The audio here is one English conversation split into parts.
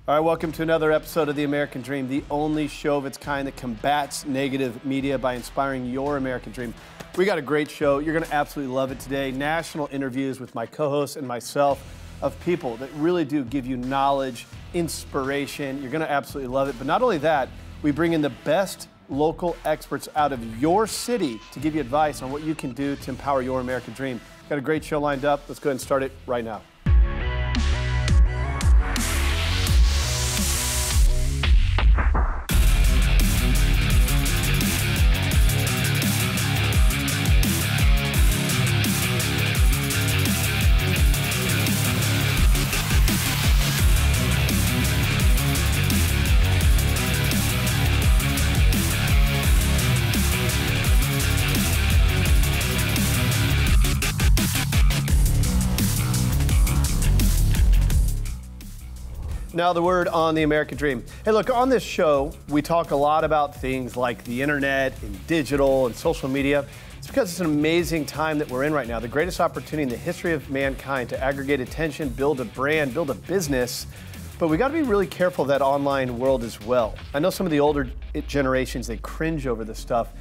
All right, welcome to another episode of The American Dream, the only show of its kind that combats negative media by inspiring your American dream. We got a great show. You're going to absolutely love it today. National interviews with my co-hosts and myself of people that really do give you knowledge, inspiration. You're going to absolutely love it. But not only that, we bring in the best local experts out of your city to give you advice on what you can do to empower your American dream. Got a great show lined up. Let's go ahead and start it right now. Now the word on the American dream. Hey, look, on this show, we talk a lot about things like the internet and digital and social media. It's because it's an amazing time that we're in right now, the greatest opportunity in the history of mankind to aggregate attention, build a brand, build a business. But we got to be really careful of that online world as well. I know some of the older generations, they cringe over this stuff.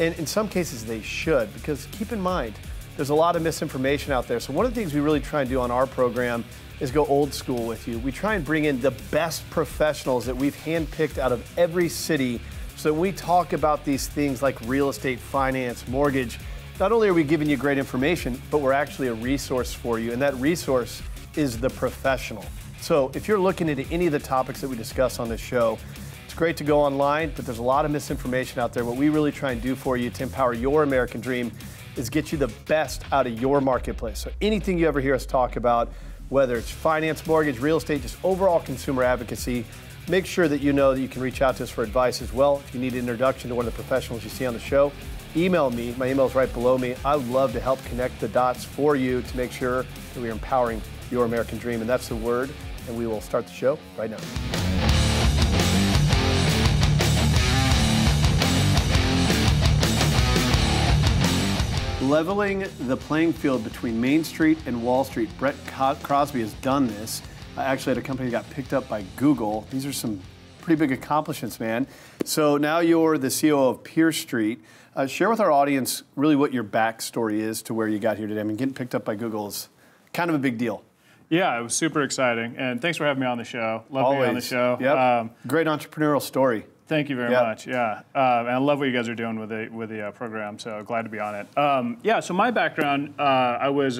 And in some cases they should, because keep in mind, there's a lot of misinformation out there. So one of the things we really try and do on our program is go old school with you. We try and bring in the best professionals that we've handpicked out of every city so that when we talk about these things like real estate, finance, mortgage, not only are we giving you great information, but we're actually a resource for you, and that resource is the professional. So if you're looking into any of the topics that we discuss on this show, it's great to go online, but there's a lot of misinformation out there. What we really try and do for you to empower your American dream is get you the best out of your marketplace. So anything you ever hear us talk about, whether it's finance, mortgage, real estate, just overall consumer advocacy, make sure that you know that you can reach out to us for advice as well. If you need an introduction to one of the professionals you see on the show, email me. My email is right below me. I would love to help connect the dots for you to make sure that we are empowering your American dream. And that's the word. And we will start the show right now. Leveling the playing field between Main Street and Wall Street. Brett Crosby has done this. Actually at a company that got picked up by Google. These are some pretty big accomplishments, man. So now you're the CEO of Peer Street. Share with our audience really what your backstory is to where you got here today. I mean, getting picked up by Google is kind of a big deal. Yeah, it was super exciting. And thanks for having me on the show. Love being on the show. Yep. Great entrepreneurial story. Thank you very much. Yeah, and I love what you guys are doing with the program. So glad to be on it. Yeah. So my background, I was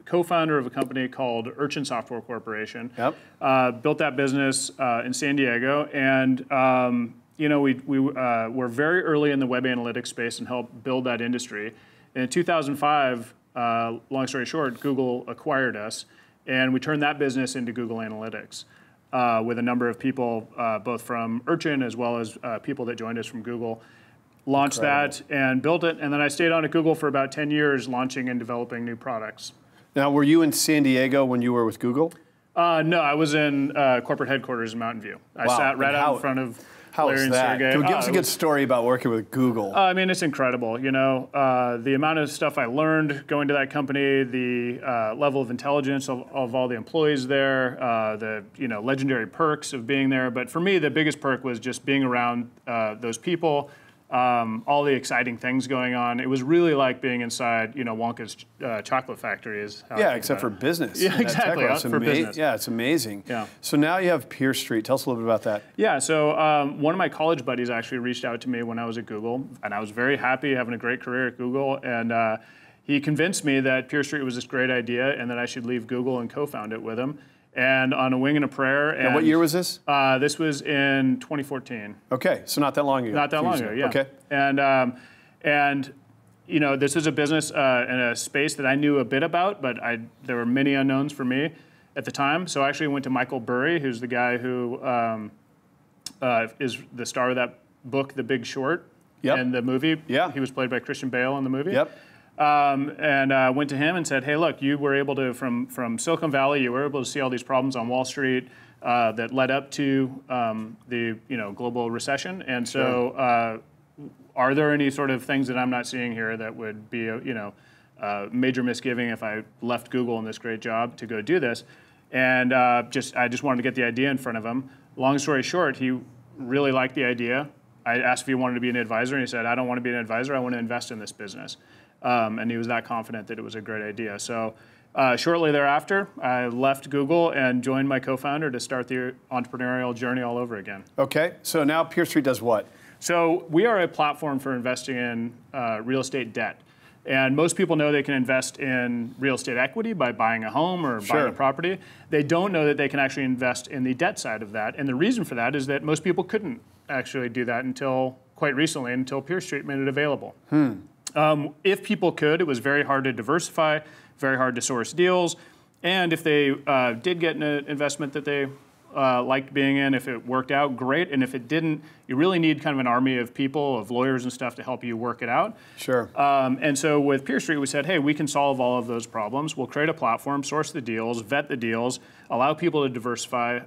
co-founder of a company called Urchin Software Corporation. Yep. Built that business in San Diego, and you know we were very early in the web analytics space and helped build that industry. And in 2005, long story short, Google acquired us, and we turned that business into Google Analytics. With a number of people, both from Urchin as well as people that joined us from Google. Launched that and built it, and then I stayed on at Google for about 10 years, launching and developing new products. Now, were you in San Diego when you were with Google? No, I was in corporate headquarters in Mountain View. I sat right out in front of Larry and Sergey. Give us a good story about working with Google. I mean, it's incredible. You know, the amount of stuff I learned going to that company, the level of intelligence of all the employees there, the legendary perks of being there. But for me, the biggest perk was just being around those people. All the exciting things going on. It was really like being inside, Wonka's chocolate factory. Is how except for business. Yeah, exactly. For business. Yeah, it's amazing. Yeah. So now you have Peer Street. Tell us a little bit about that. Yeah. So one of my college buddies actually reached out to me when I was at Google, and I was very happy having a great career at Google, and he convinced me that Peer Street was this great idea and that I should leave Google and co-found it with him. And on a wing and a prayer. And what year was this? This was in 2014. Okay, so not that long ago. Not that long ago, yeah. Okay. And this is a business in a space that I knew a bit about, but there were many unknowns for me at the time. So I actually went to Michael Burry, who's the guy who is the star of that book, The Big Short, and the movie. Yeah. He was played by Christian Bale in the movie. Yep. And went to him and said, hey, look, you were able to, from Silicon Valley, you were able to see all these problems on Wall Street that led up to the global recession. And so are there any sort of things that I'm not seeing here that would be a major misgiving if I left Google in this great job to go do this? And I just wanted to get the idea in front of him. Long story short, he really liked the idea. I asked if he wanted to be an advisor, and he said, I don't want to be an advisor, I want to invest in this business. And he was that confident that it was a great idea. So shortly thereafter, I left Google and joined my co-founder to start the entrepreneurial journey all over again. Okay, so now Peer Street does what? So we are a platform for investing in real estate debt. And most people know they can invest in real estate equity by buying a home or buying a property. They don't know that they can actually invest in the debt side of that. And the reason for that is that most people couldn't actually do that until quite recently, until Peer Street made it available. If people could, it was very hard to diversify, very hard to source deals. And if they did get an investment that they liked being in, if it worked out, great. And if it didn't, you really need kind of an army of people, of lawyers and stuff to help you work it out. Sure. And so with Peer Street, we said, hey, we can solve all of those problems. We'll create a platform, source the deals, vet the deals, allow people to diversify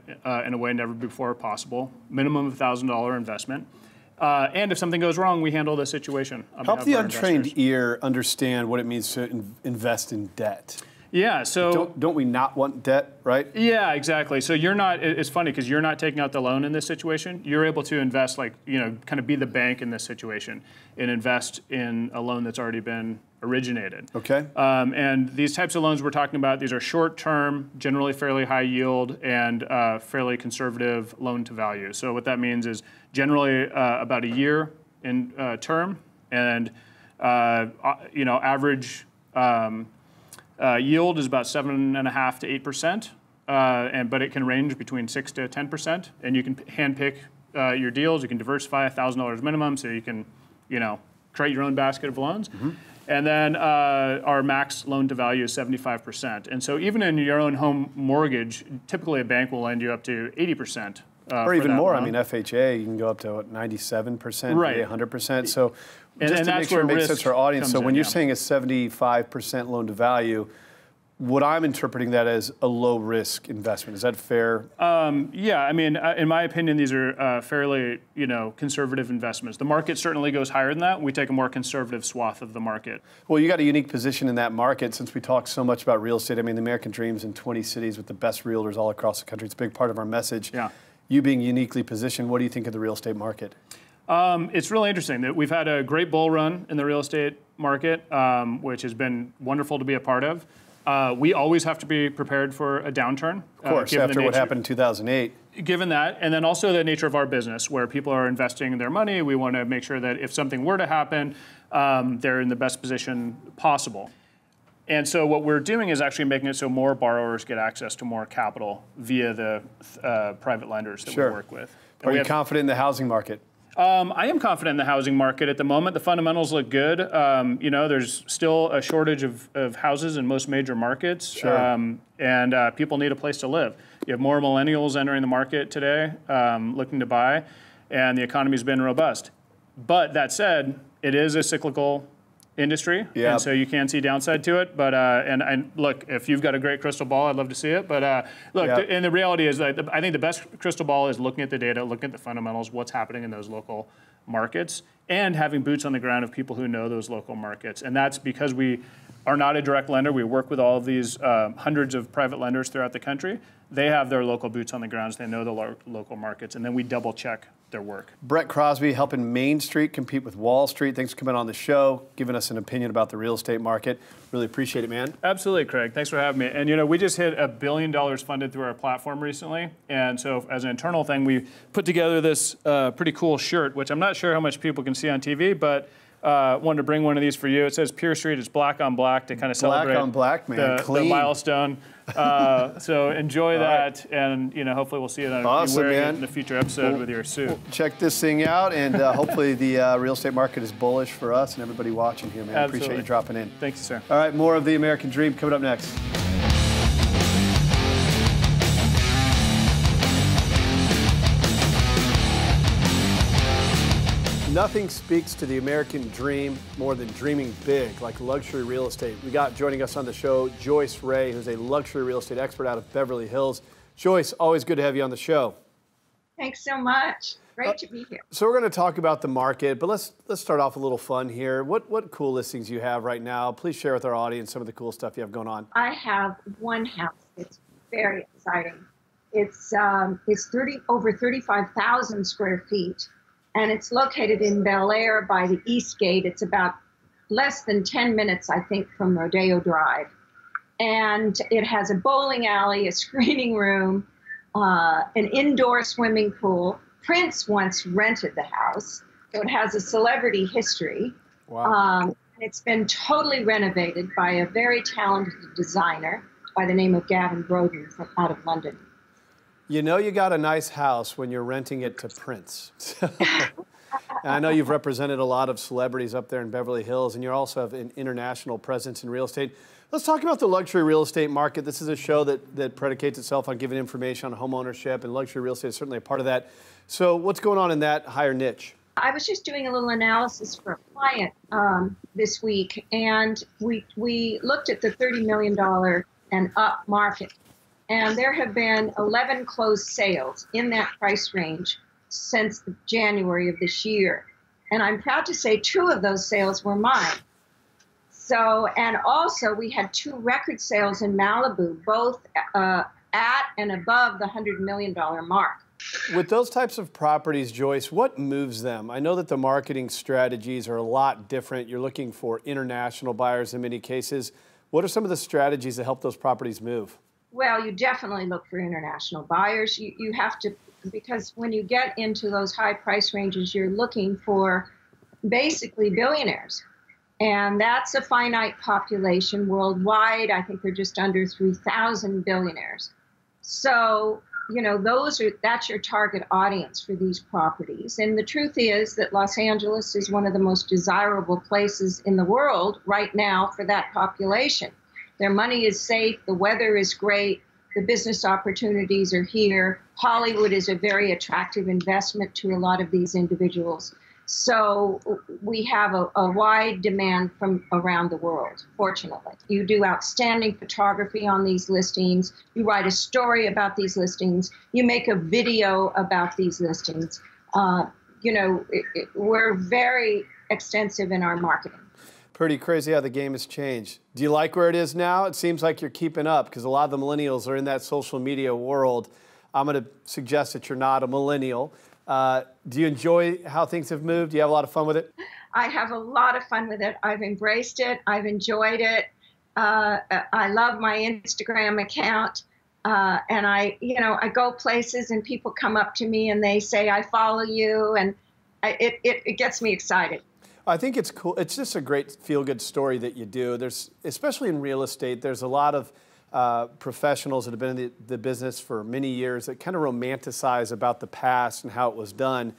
in a way never before possible, minimum of $1,000 investment. And if something goes wrong, we handle the situation. Help the untrained ear understand what it means to invest in debt. Yeah, so don't we not want debt, right? Yeah, exactly. So you're not. It's funny because you're not taking out the loan in this situation. You're able to invest, like, you know, kind of be the bank in this situation and invest in a loan that's already been originated. Okay. And these types of loans we're talking about, these are short-term, generally fairly high yield, and fairly conservative loan to value. So what that means is generally about a year in term, and you know, average. Yield is about 7.5% to 8%, but it can range between 6 to 10%. And you can handpick your deals. You can diversify $1,000 minimum, so you can, you know, create your own basket of loans. And then our max loan to value is 75%. And so even in your own home mortgage, typically a bank will lend you up to 80%. Or even more. Loan. I mean, FHA, you can go up to what, 97%, right. 100%. So just and to make sure it makes sense for our audience. So when you're saying a 75% loan to value, what I'm interpreting that as a low risk investment. Is that fair? Yeah, I mean, in my opinion, these are fairly, you know, conservative investments. The market certainly goes higher than that. We take a more conservative swath of the market. Well, you got a unique position in that market since we talk so much about real estate. I mean, the American dream's in 20 cities with the best realtors all across the country. It's a big part of our message. Yeah. You being uniquely positioned, what do you think of the real estate market? It's really interesting that we've had a great bull run in the real estate market, which has been wonderful to be a part of. We always have to be prepared for a downturn. Of course, after what happened in 2008. Given that, and then also the nature of our business, where people are investing their money, we want to make sure that if something were to happen, they're in the best position possible. And so what we're doing is actually making it so more borrowers get access to more capital via the private lenders that we work with. Are you confident in the housing market? I am confident in the housing market at the moment. The fundamentals look good. You know, there's still a shortage of houses in most major markets, and people need a place to live. You have more millennials entering the market today, looking to buy, and the economy's been robust. But that said, it is a cyclical industry, and so you can see downside to it. But and look, if you've got a great crystal ball, I'd love to see it. But look, and the reality is that I think the best crystal ball is looking at the data, looking at the fundamentals, what's happening in those local markets, and having boots on the ground of people who know those local markets. And that's because we are not a direct lender. We work with all of these hundreds of private lenders throughout the country. They have their local boots on the ground. They know the local markets, and then we double check their work. Brett Crosby helping Main Street compete with Wall Street. Thanks for coming on the show, giving us an opinion about the real estate market. Really appreciate it, man. Absolutely, Craig. Thanks for having me. And you know, we just hit $1 billion funded through our platform recently. And so as an internal thing, we put together this pretty cool shirt, which I'm not sure how much people can see on TV, but wanted to bring one of these for you. It says Peer Street. It's black on black to kind of celebrate black on black, man. The milestone. So enjoy that, and you know, hopefully we'll see it on you wearing it in the future episode with your suit. We'll check this thing out, and hopefully the real estate market is bullish for us and everybody watching here, man. Absolutely. Appreciate you dropping in. Thank you, sir. All right, more of the American Dream coming up next. Nothing speaks to the American dream more than dreaming big, like luxury real estate. We got joining us on the show, Joyce Ray, who's a luxury real estate expert out of Beverly Hills. Joyce, always good to have you on the show. Thanks so much. Great to be here. So we're going to talk about the market, but let's start off a little fun here. What cool listings you have right now? Please share with our audience some of the cool stuff you have going on. I have one house. It's very exciting. It's over 35,000 square feet, and it's located in Bel Air by the East Gate. It's about less than 10 minutes, I think, from Rodeo Drive. And it has a bowling alley, a screening room, an indoor swimming pool. Prince once rented the house, so it has a celebrity history. Wow. It's been totally renovated by a very talented designer by the name of Gavin Broden from out of London. You know you got a nice house when you're renting it to Prince. And I know you've represented a lot of celebrities up there in Beverly Hills, and you also have an international presence in real estate. Let's talk about the luxury real estate market. This is a show that predicates itself on giving information on home ownership, and luxury real estate is certainly a part of that. So what's going on in that higher niche? I was just doing a little analysis for a client this week, and we looked at the $30 million and up market. And there have been 11 closed sales in that price range since January of this year. And I'm proud to say 2 of those sales were mine. So, and also we had 2 record sales in Malibu, both at and above the $100 million mark. With those types of properties, Joyce, what moves them? I know that the marketing strategies are a lot different. You're looking for international buyers in many cases. What are some of the strategies that help those properties move? Well, you definitely look for international buyers. You have to, because when you get into those high price ranges, you're looking for basically billionaires. And that's a finite population worldwide. I think they're just under 3,000 billionaires. So, you know, that's your target audience for these properties. And the truth is that Los Angeles is one of the most desirable places in the world right now for that population. Their money is safe, the weather is great, the business opportunities are here. Hollywood is a very attractive investment to a lot of these individuals. So we have a wide demand from around the world, fortunately. You do outstanding photography on these listings. You write a story about these listings. You make a video about these listings. You know, we're very extensive in our marketing. Pretty crazy how the game has changed. Do you like where it is now? It seems like you're keeping up because a lot of the millennials are in that social media world. I'm going to suggest that you're not a millennial. Do you enjoy how things have moved? Do you have a lot of fun with it? I have a lot of fun with it. I've embraced it. I've enjoyed it. I love my Instagram account. And I go places and people come up to me and they say, I follow you. And it gets me excited. I think it's cool. It's just a great feel-good story that you do. There's, especially in real estate, there's a lot of professionals that have been in the business for many years that kind of romanticize about the past and how it was done.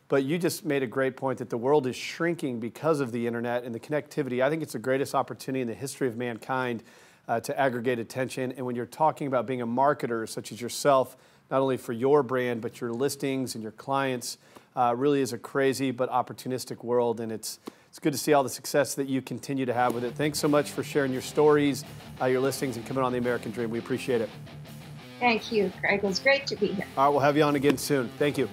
But you just made a great point that the world is shrinking because of the internet and the connectivity. I think it's the greatest opportunity in the history of mankind to aggregate attention. And when you're talking about being a marketer such as yourself, not only for your brand, but your listings and your clients, really is a crazy but opportunistic world. And it's good to see all the success that you continue to have with it. Thanks so much for sharing your stories, your listings, and coming on The American Dream. We appreciate it. Thank you, Craig. It was great to be here. All right, we'll have you on again soon. Thank you.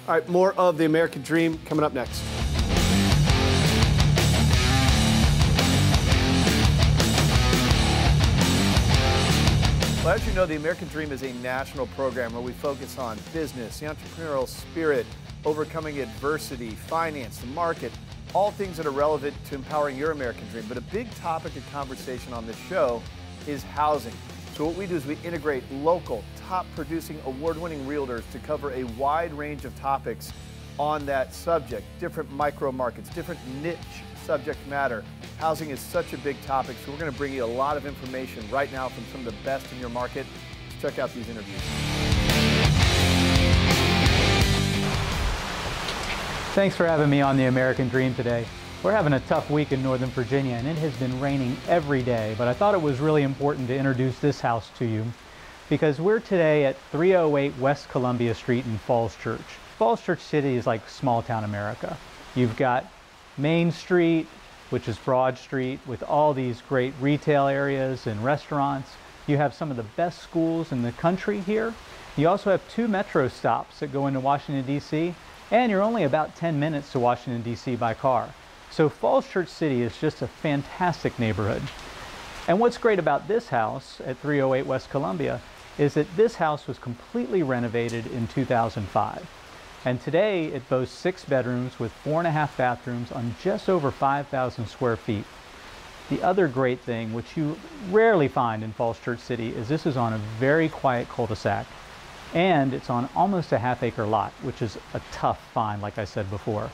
All right, more of The American Dream coming up next. Well, as you know, The American Dream is a national program where we focus on business, the entrepreneurial spirit, overcoming adversity, finance, the market, all things that are relevant to empowering your American dream. But a big topic of conversation on this show is housing. So what we do is we integrate local, top-producing, award-winning realtors to cover a wide range of topics on that subject, different micro markets, different niche subject matter. Housing is such a big topic, so we're going to bring you a lot of information right now from some of the best in your market. Let's check out these interviews. Thanks for having me on The American Dream today. We're having a tough week in Northern Virginia and it has been raining every day, but I thought it was really important to introduce this house to you because we're today at 308 West Columbia Street in Falls Church. Falls Church City is like small town America. You've got Main Street, which is Broad Street, with all these great retail areas and restaurants. You have some of the best schools in the country here. You also have 2 metro stops that go into Washington, D.C., and you're only about 10 minutes to Washington, D.C. by car. So Falls Church City is just a fantastic neighborhood. And what's great about this house at 308 West Columbia is that this house was completely renovated in 2005. And today it boasts 6 bedrooms with 4.5 bathrooms on just over 5,000 square feet. The other great thing, which you rarely find in Falls Church City, is this is on a very quiet cul-de-sac. And it's on almost a half-acre lot, which is a tough find, like I said before.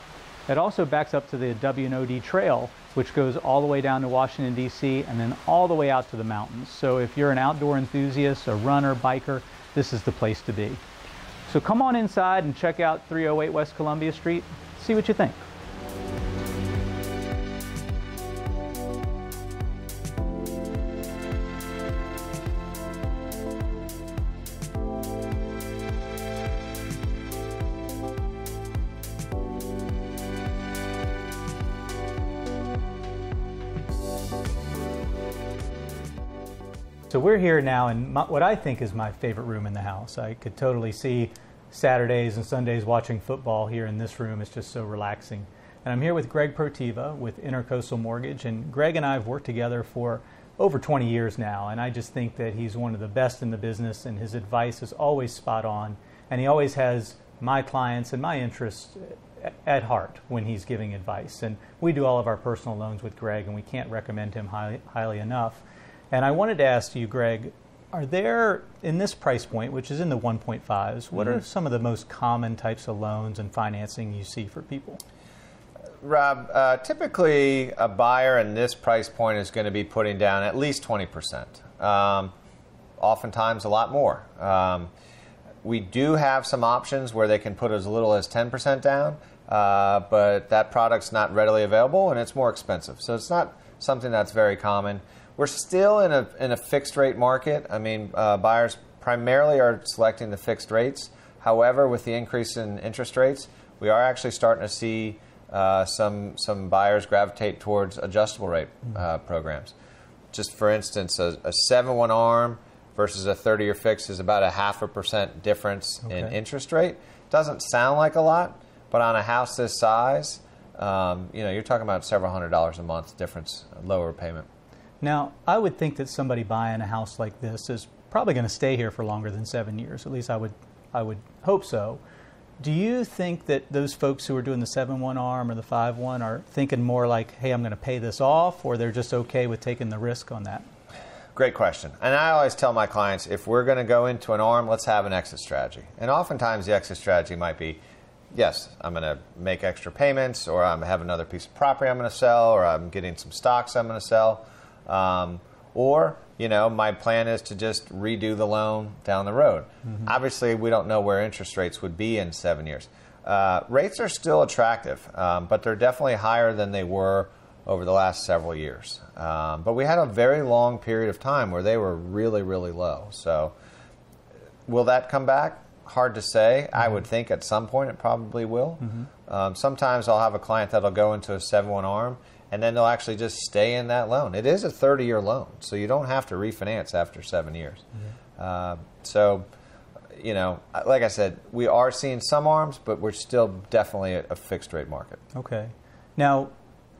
It also backs up to the W&OD Trail, which goes all the way down to Washington, D.C., and then all the way out to the mountains. So if you're an outdoor enthusiast, a runner, biker, this is the place to be. So come on inside and check out 308 West Columbia Street. See what you think. So we're here now in what I think is my favorite room in the house. I could totally see Saturdays and Sundays watching football here in this room. It's just so relaxing. And I'm here with Greg Provita with Intercoastal Mortgage. And Greg and I have worked together for over 20 years now. And I just think that he's one of the best in the business, and his advice is always spot on. And he always has my clients and my interests at heart when he's giving advice. And we do all of our personal loans with Greg, and we can't recommend him highly enough. And I wanted to ask you, Greg, are there, in this price point, which is in the 1.5s, what are some of the most common types of loans and financing you see for people? Rob, typically a buyer in this price point is going to be putting down at least 20%, oftentimes a lot more. We do have some options where they can put as little as 10% down, but that product's not readily available and it's more expensive. So it's not something that's very common. We're still in a fixed rate market. I mean, buyers primarily are selecting the fixed rates. However, with the increase in interest rates, we are actually starting to see some buyers gravitate towards adjustable rate programs. Just for instance, a 7-1 ARM versus a 30-year fix is about a 0.5% difference in interest rate. Doesn't sound like a lot, but on a house this size, you're talking about several $100s a month difference, lower payment. Now, I would think that somebody buying a house like this is probably going to stay here for longer than 7 years. At least I would hope so. Do you think that those folks who are doing the 7-1 ARM or the 5-1 are thinking more like, hey, I'm going to pay this off, or they're just okay with taking the risk on that? Great question. And I always tell my clients, if we're going to go into an ARM, let's have an exit strategy. And oftentimes the exit strategy might be, yes, I'm going to make extra payments, or I have another piece of property I'm going to sell, or I'm getting some stocks I'm going to sell. Or, my plan is to just redo the loan down the road. Obviously, we don't know where interest rates would be in 7 years. Rates are still attractive, but they're definitely higher than they were over the last several years. But we had a very long period of time where they were really, really low. So will that come back? Hard to say. I would think at some point it probably will. Sometimes I'll have a client that'll go into a 7-1 ARM, and then they'll actually just stay in that loan. It is a 30-year loan, so you don't have to refinance after 7 years. So, like I said, we are seeing some ARMs, but we're still definitely a fixed-rate market. Okay. Now,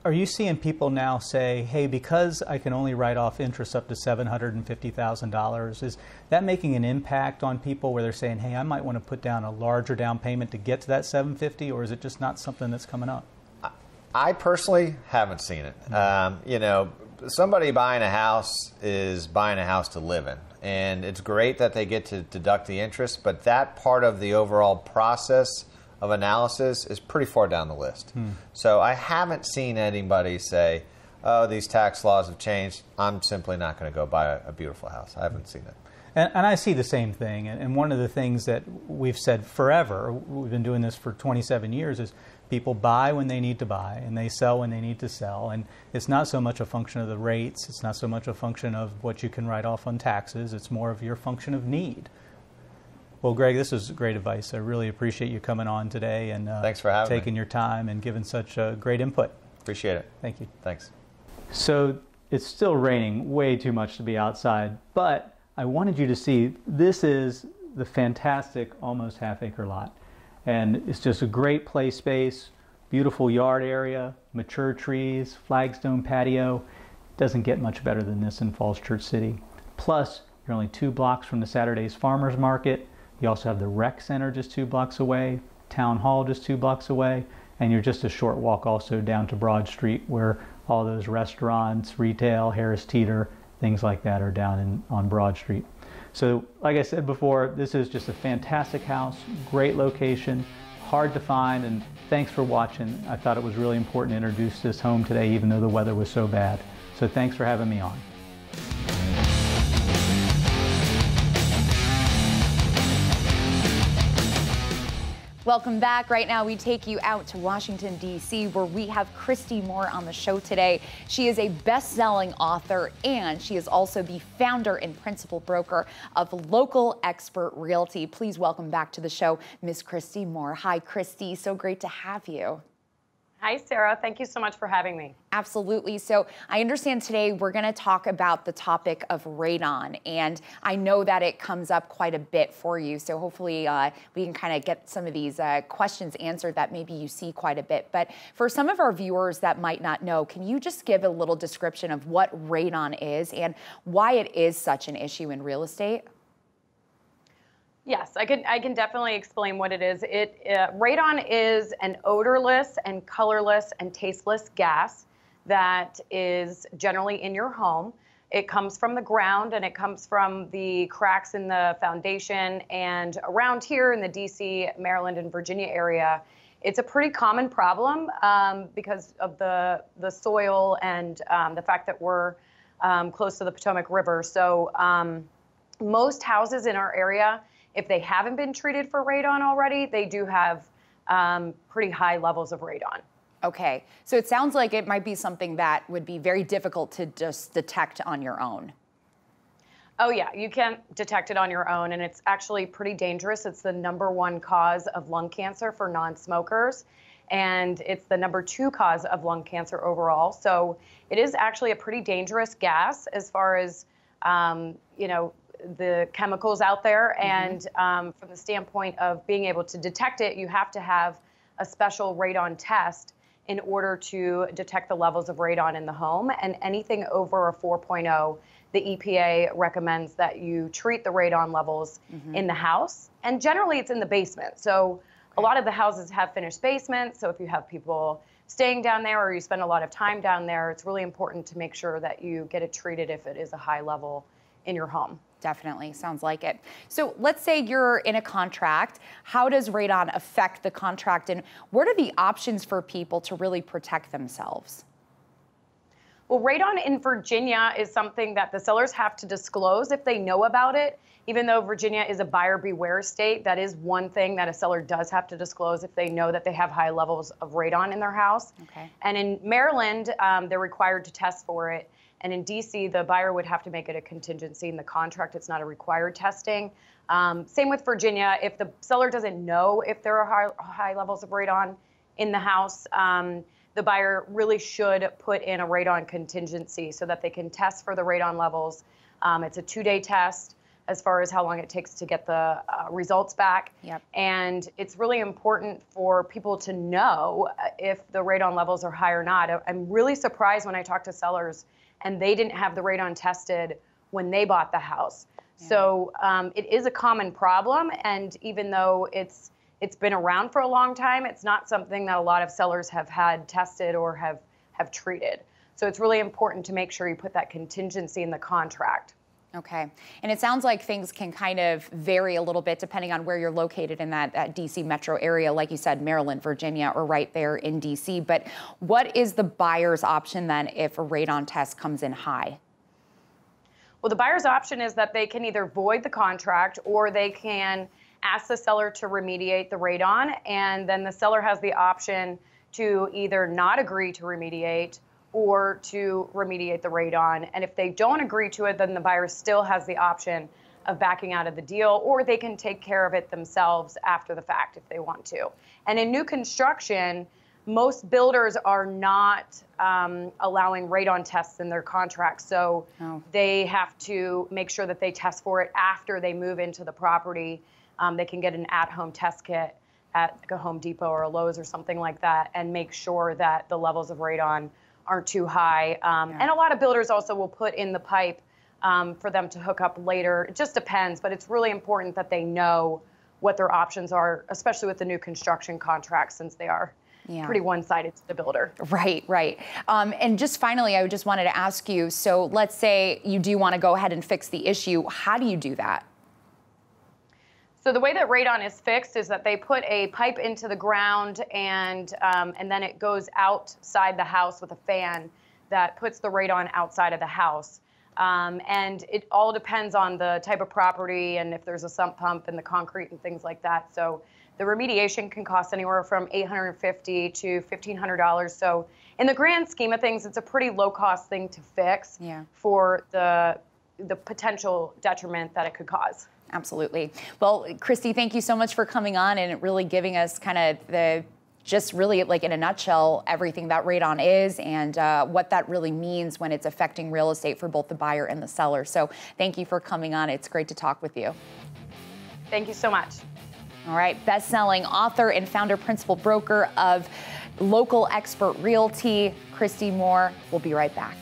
are you seeing people now say, hey, because I can only write off interest up to $750,000, is that making an impact on people where they're saying, hey, I might want to put down a larger down payment to get to that $750,000, or is it just not something that's coming up? I personally haven't seen it. Somebody buying a house is buying a house to live in. And it's great that they get to deduct the interest, but that part of the overall process of analysis is pretty far down the list. So I haven't seen anybody say, oh, these tax laws have changed, I'm simply not going to go buy a beautiful house. I haven't seen it. And I see the same thing. And one of the things that we've said forever, we've been doing this for 27 years, is people buy when they need to buy and they sell when they need to sell. And it's not so much a function of the rates. It's not so much a function of what you can write off on taxes. It's more of your function of need. Well, Greg, this is great advice. I really appreciate you coming on today and thanks for having taking me. Your time and giving such great input. Appreciate it. Thank you. Thanks. So it's still raining way too much to be outside, but I wanted you to see this is the fantastic almost half-acre lot. And it's just a great play space, beautiful yard area, mature trees, flagstone patio. Doesn't get much better than this in Falls Church City. Plus, You're only 2 blocks from the Saturday's Farmers Market. You also have the rec center just 2 blocks away, Town Hall just 2 blocks away, and you're just a short walk also down to Broad Street, where all those restaurants, retail, Harris Teeter, things like that are down on Broad Street. So like I said before, this is just a fantastic house, great location, hard to find, and thanks for watching. I thought it was really important to introduce this home today, even though the weather was so bad. So thanks for having me on. Welcome back. Right now, we take you out to Washington, D.C., where we have Kristy Moore on the show today. She is a best-selling author, and she is also the founder and principal broker of Local Expert Realty. Please welcome back to the show, Miss Kristy Moore. Hi, Kristy. So great to have you. Hi, Sarah. Thank you so much for having me. Absolutely. So I understand today we're going to talk about the topic of radon, and I know that it comes up quite a bit for you. So hopefully we can kind of get some of these questions answered that maybe you see quite a bit. But for some of our viewers that might not know, can you just give a little description of what radon is and why it is such an issue in real estate? Yes, I can definitely explain what it is. Radon is an odorless and colorless and tasteless gas that is generally in your home. It comes from the ground, and it comes from the cracks in the foundation. And around here in the DC, Maryland, and Virginia area, it's a pretty common problem because of the soil and the fact that we're close to the Potomac River. So most houses in our area, if they haven't been treated for radon already, they do have pretty high levels of radon. Okay, so it sounds like it might be something that would be very difficult to just detect on your own. Oh yeah, you can detect it on your own, and it's actually pretty dangerous. It's the #1 cause of lung cancer for non-smokers, and it's the #2 cause of lung cancer overall. So it is actually a pretty dangerous gas as far as, you know, the chemicals out there. And from the standpoint of being able to detect it, you have to have a special radon test in order to detect the levels of radon in the home. And anything over a 4.0, the EPA recommends that you treat the radon levels in the house. And generally it's in the basement. So a lot of the houses have finished basements. So if you have people staying down there or you spend a lot of time down there, it's really important to make sure that you get it treated if it is a high level in your home. Definitely, sounds like it. So let's say you're in a contract. How does radon affect the contract, and what are the options for people to really protect themselves? Well, radon in Virginia is something that the sellers have to disclose if they know about it. Even though Virginia is a buyer beware state, that is one thing that a seller does have to disclose if they know that they have high levels of radon in their house. Okay. And in Maryland, they're required to test for it. And in DC, the buyer would have to make it a contingency in the contract. It's not a required testing. Same with Virginia. If the seller doesn't know if there are high levels of radon in the house, the buyer really should put in a radon contingency so that they can test for the radon levels. It's a 2-day test as far as how long it takes to get the results back. Yep. And it's really important for people to know if the radon levels are high or not. I'm really surprised when I talk to sellers and they didn't have the radon tested when they bought the house. Yeah. So it is a common problem, and even though it's been around for a long time, it's not something that a lot of sellers have had tested or have treated. So it's really important to make sure you put that contingency in the contract. Okay, and it sounds like things can kind of vary a little bit depending on where you're located in that DC metro area, like you said, Maryland, Virginia, or right there in DC. But what is the buyer's option then if a radon test comes in high? Well, the buyer's option is that they can either void the contract or they can ask the seller to remediate the radon, and then the seller has the option to either not agree to remediate or to remediate the radon. And if they don't agree to it, then the buyer still has the option of backing out of the deal, or they can take care of it themselves after the fact if they want to. And in new construction, most builders are not allowing radon tests in their contracts. So they have to make sure that they test for it after they move into the property. They can get an at-home test kit at a Home Depot or a Lowe's or something like that and make sure that the levels of radon aren't too high. And a lot of builders also will put in the pipe for them to hook up later. It just depends, but it's really important that they know what their options are, especially with the new construction contracts, since they are pretty one-sided to the builder. Right, right. And just finally, I just wanted to ask you, so let's say you do want to go ahead and fix the issue. How do you do that? So the way that radon is fixed is that they put a pipe into the ground and then it goes outside the house with a fan that puts the radon outside of the house. And it all depends on the type of property and if there's a sump pump and the concrete and things like that. So the remediation can cost anywhere from $850 to $1,500. So in the grand scheme of things, it's a pretty low-cost thing to fix for the potential detriment that it could cause. Absolutely. Well, Kristy, thank you so much for coming on and really giving us kind of just really like in a nutshell, everything that radon is and what that really means when it's affecting real estate for both the buyer and the seller. So thank you for coming on. It's great to talk with you. Thank you so much. All right, best-selling author and founder principal broker of Local Expert Realty, Kristy Moore. We'll be right back.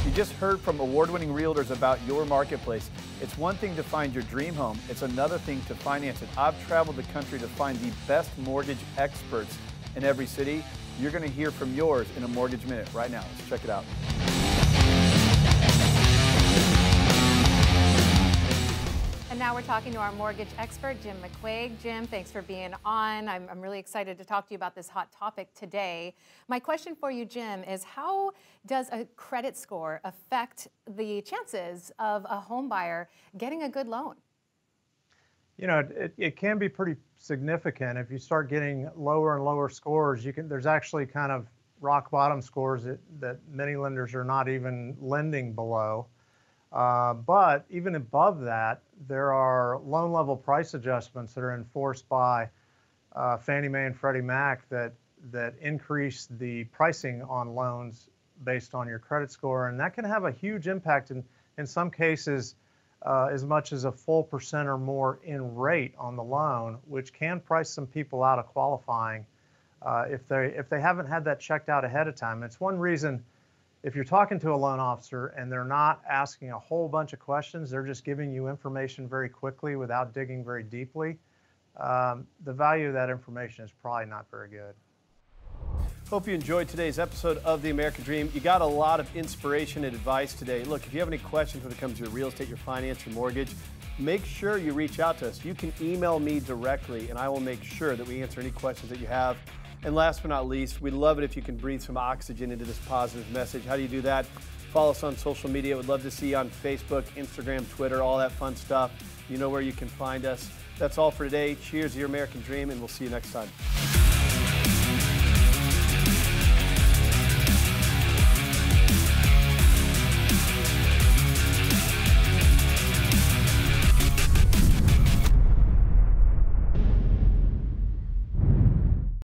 You just heard from award-winning realtors about your marketplace. It's one thing to find your dream home. It's another thing to finance it. I've traveled the country to find the best mortgage experts in every city. You're going to hear from yours in a Mortgage Minute right now. Let's check it out. And now we're talking to our mortgage expert, Jim McQuaig. Jim, thanks for being on. I'm really excited to talk to you about this hot topic today. My question for you, Jim, is how does a credit score affect the chances of a home buyer getting a good loan? You know, it can be pretty significant. If you start getting lower and lower scores, there's actually kind of rock bottom scores that many lenders are not even lending below. But even above that, there are loan level price adjustments that are enforced by Fannie Mae and Freddie Mac that increase the pricing on loans based on your credit score. And that can have a huge impact in some cases as much as a full % or more in rate on the loan, which can price some people out of qualifying if they haven't had that checked out ahead of time. It's one reason. If you're talking to a loan officer and they're not asking a whole bunch of questions, they're just giving you information very quickly without digging very deeply, the value of that information is probably not very good. Hope you enjoyed today's episode of The American Dream. You got a lot of inspiration and advice today. Look, if you have any questions when it comes to your real estate, your finance, your mortgage, make sure you reach out to us. You can email me directly and I will make sure that we answer any questions that you have. And last but not least, we'd love it if you can breathe some oxygen into this positive message. How do you do that? Follow us on social media. We'd love to see you on Facebook, Instagram, Twitter, all that fun stuff. You know where you can find us. That's all for today. Cheers to your American dream, and we'll see you next time.